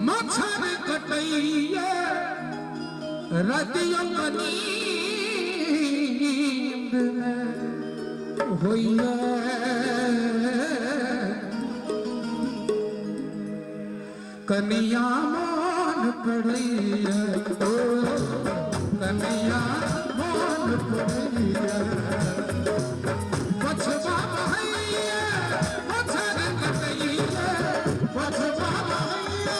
मच्छर कटैया रतियों नींद होइया कनिया मान पड़ैया ओ कनिया मान पड़ैया पछवा भैया मच्छर कटैया पछवा भैया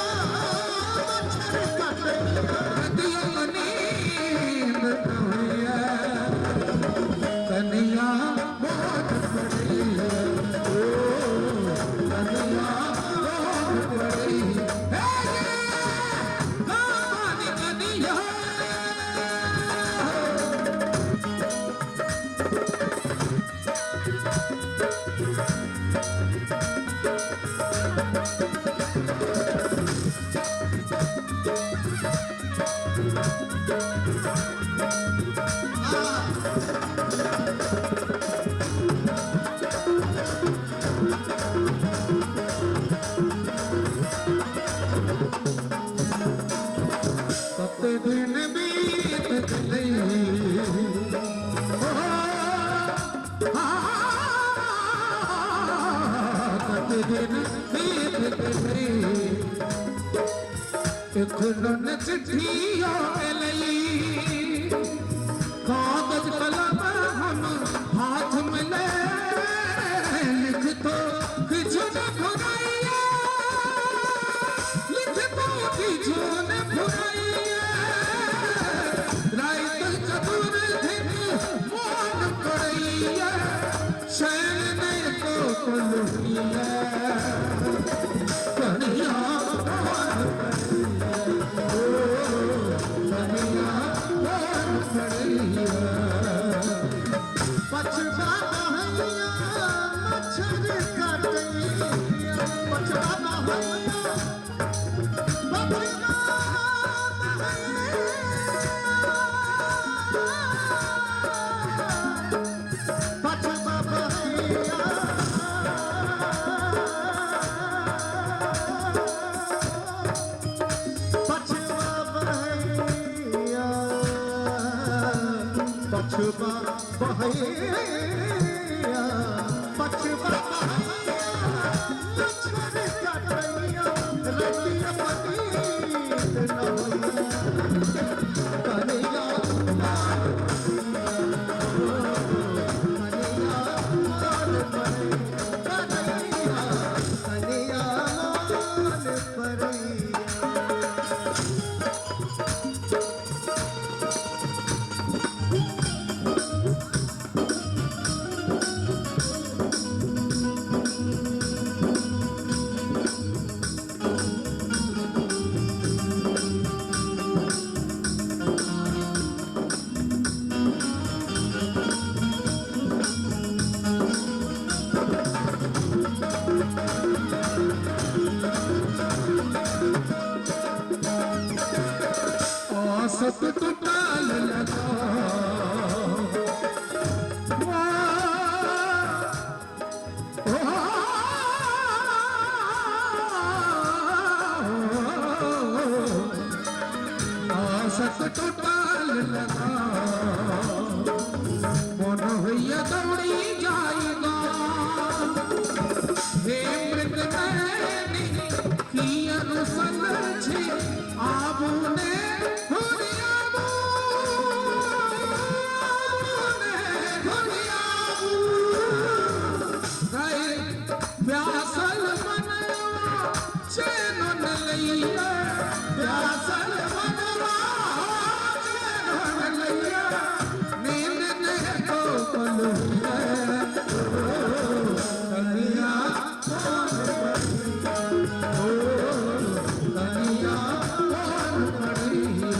मच्छर कटैया रतियों नींद होइया कनिया मान पड़ैया ओ कनिया मान पड़ैया दिन बीत गए दिन बीत गए एक न चिट्ठिया लई कागज कलम हम हाथ में ले लिख तो किछु न भुलाइया लिख तो किछु न भुलाइया शैल नहीं तो कलुहिया कनिया मान पड़ैया ओ कनिया मान पड़ैया पछवा भैया मच्छर कटैया पछवा भैया पछवा बहैया पछवा बहैया मच्छर कटैया रतिया नींद न होइया कनिया मान कनिया मान पड़ैया कनिया मान पड़ैया आसत तो टाल लगा आसत तो टाल लगा मन होइया दौड़ी जाएगा हे मृत नैनी की अनुसन छे आबूने व्यासल मनवा लैया प्यासल मनवा लैया नींद देखो कलैया कनिया कनिया कौन पड़िया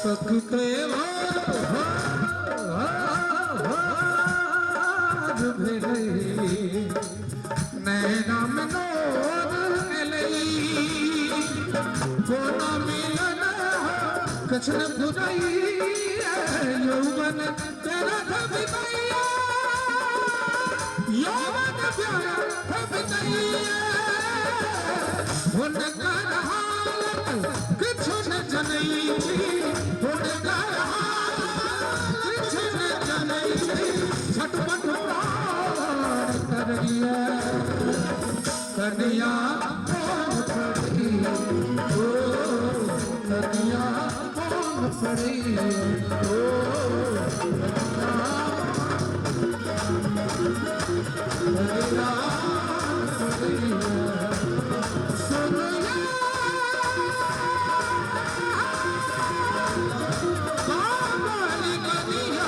पकते हो नैना में कोना मिलन कछन बुराई यौवन तेरा धबितैया यौवन प्यारा धबितैया हुनकर हालत किछु न जनई हुनकर हालत किछु न जनई झटपट प्राण करिया कन्या कौन पड़ी ओ कन्या कौन पड़ी ओ कन्या सुनिया काली कन्या